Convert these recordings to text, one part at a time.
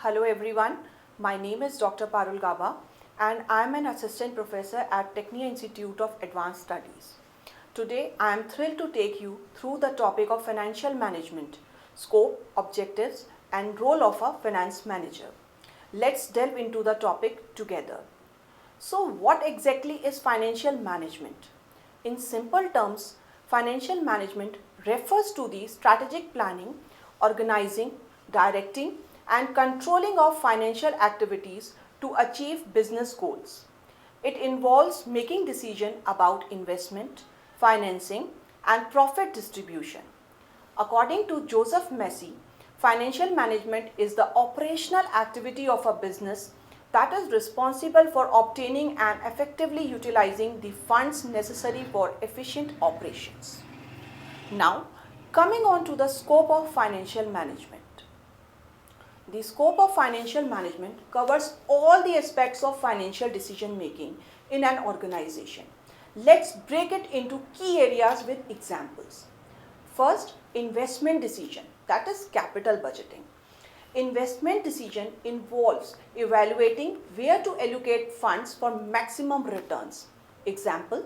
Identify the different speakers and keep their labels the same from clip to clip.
Speaker 1: Hello everyone, my name is Dr. Parul Gaba and I am an assistant professor at Tecnia Institute of Advanced Studies. Today I am thrilled to take you through the topic of financial management, scope, objectives and role of a finance manager. Let's delve into the topic together. So what exactly is financial management? In simple terms, financial management refers to the strategic planning, organizing, directing and controlling of financial activities to achieve business goals. It involves making decisions about investment, financing and profit distribution. According to Joseph Massey, financial management is the operational activity of a business that is responsible for obtaining and effectively utilizing the funds necessary for efficient operations. Now, coming on to the scope of financial management. The scope of financial management covers all the aspects of financial decision making in an organization. Let's break it into key areas with examples. First, investment decision, that is capital budgeting. Investment decision involves evaluating where to allocate funds for maximum returns. Example,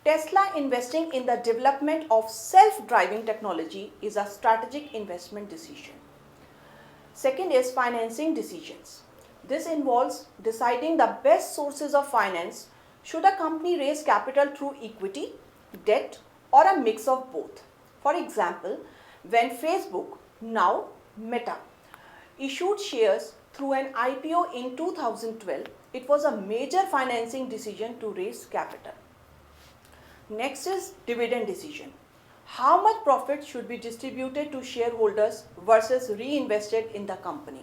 Speaker 1: Tesla investing in the development of self-driving technology is a strategic investment decision. Second is financing decisions. This involves deciding the best sources of finance. Should a company raise capital through equity, debt, or a mix of both? For example, when Facebook, now Meta, issued shares through an IPO in 2012, it was a major financing decision to raise capital. Next is dividend decision. How much profit should be distributed to shareholders versus reinvested in the company?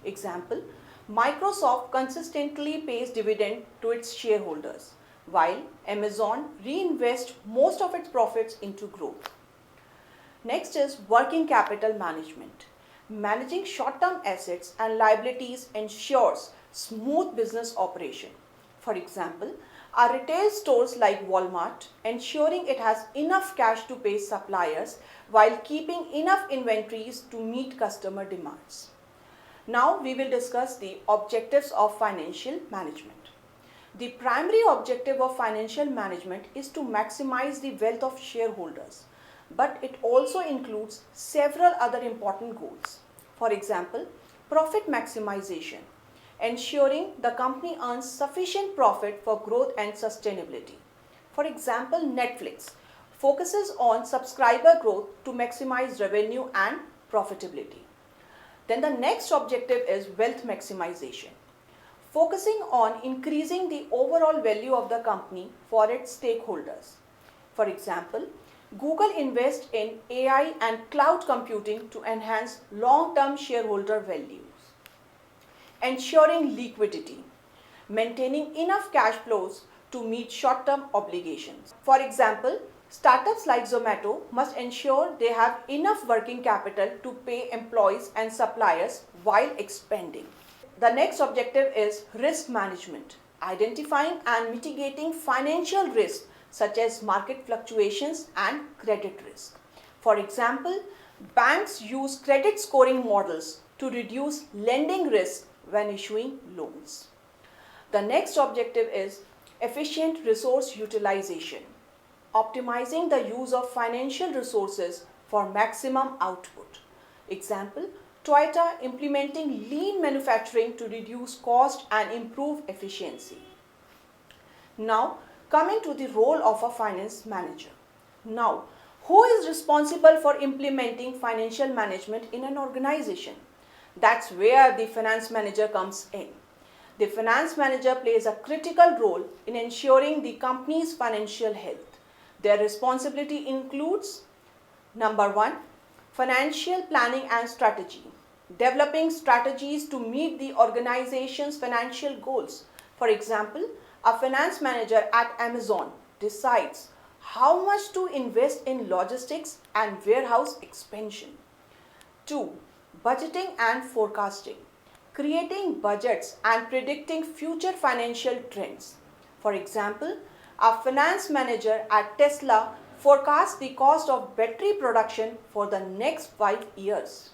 Speaker 1: Example, Microsoft consistently pays dividend to its shareholders, while Amazon reinvests most of its profits into growth. Next is working capital management. Managing short-term assets and liabilities ensures smooth business operation. For example, our retail stores like Walmart, ensuring it has enough cash to pay suppliers while keeping enough inventories to meet customer demands. Now we will discuss the objectives of financial management. The primary objective of financial management is to maximize the wealth of shareholders, but it also includes several other important goals. For example, profit maximization, ensuring the company earns sufficient profit for growth and sustainability. For example, Netflix focuses on subscriber growth to maximize revenue and profitability. Then the next objective is wealth maximization, focusing on increasing the overall value of the company for its stakeholders. For example, Google invests in AI and cloud computing to enhance long-term shareholder value. Ensuring liquidity, maintaining enough cash flows to meet short-term obligations. For example, startups like Zomato must ensure they have enough working capital to pay employees and suppliers while expanding. The next objective is risk management, identifying and mitigating financial risks such as market fluctuations and credit risk. For example, banks use credit scoring models to reduce lending risk when issuing loans. The next objective is efficient resource utilization, optimizing the use of financial resources for maximum output. Example, Toyota implementing lean manufacturing to reduce cost and improve efficiency. Now, coming to the role of a finance manager. Now, who is responsible for implementing financial management in an organization? That's where the finance manager comes in. The finance manager plays a critical role in ensuring the company's financial health. Their responsibility includes: number 1, financial planning and strategy, developing strategies to meet the organization's financial goals. For example, a finance manager at Amazon decides how much to invest in logistics and warehouse expansion. 2, budgeting and forecasting, creating budgets and predicting future financial trends. For example, a finance manager at Tesla forecasts the cost of battery production for the next 5 years.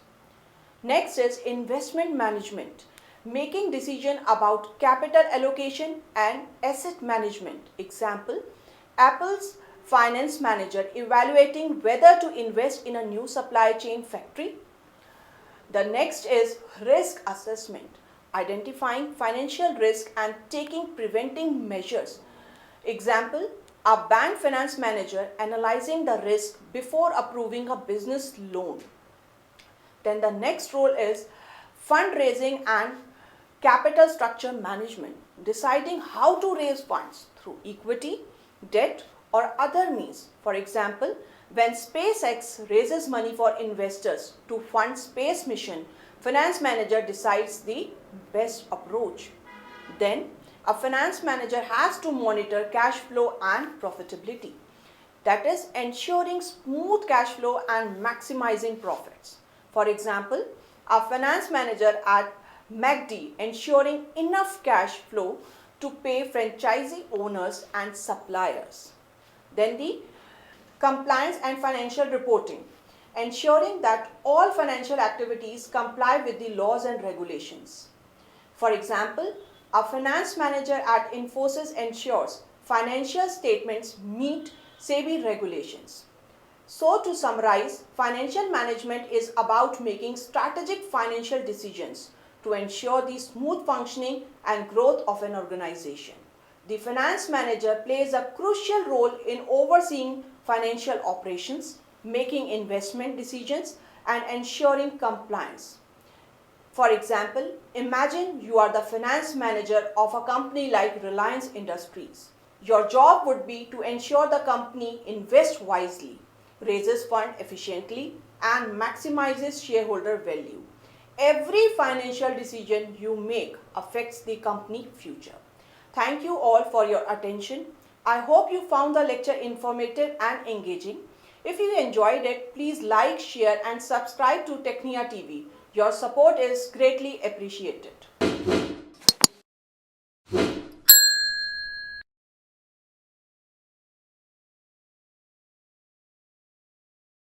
Speaker 1: Next is investment management, making decision about capital allocation and asset management. Example, Apple's finance manager evaluating whether to invest in a new supply chain factory. The next is risk assessment, identifying financial risk and taking preventing measures. Example, a bank finance manager analyzing the risk before approving a business loan. Then the next role is fundraising and capital structure management, deciding how to raise funds through equity, debt or other means. For example, when SpaceX raises money for investors to fund space mission, finance manager decides the best approach. Then a finance manager has to monitor cash flow and profitability. That is ensuring smooth cash flow and maximizing profits. For example, a finance manager at McD ensuring enough cash flow to pay franchisee owners and suppliers. Then the compliance and financial reporting, ensuring that all financial activities comply with the laws and regulations. For example, a finance manager at Infosys ensures financial statements meet SEBI regulations. So to summarize, financial management is about making strategic financial decisions to ensure the smooth functioning and growth of an organization. The finance manager plays a crucial role in overseeing financial operations, making investment decisions, and ensuring compliance. For example, imagine you are the finance manager of a company like Reliance Industries. Your job would be to ensure the company invests wisely, raises funds efficiently, and maximizes shareholder value. Every financial decision you make affects the company future. Thank you all for your attention. I hope you found the lecture informative and engaging. If you enjoyed it, please like, share and subscribe to Tecnia TV. Your support is greatly appreciated.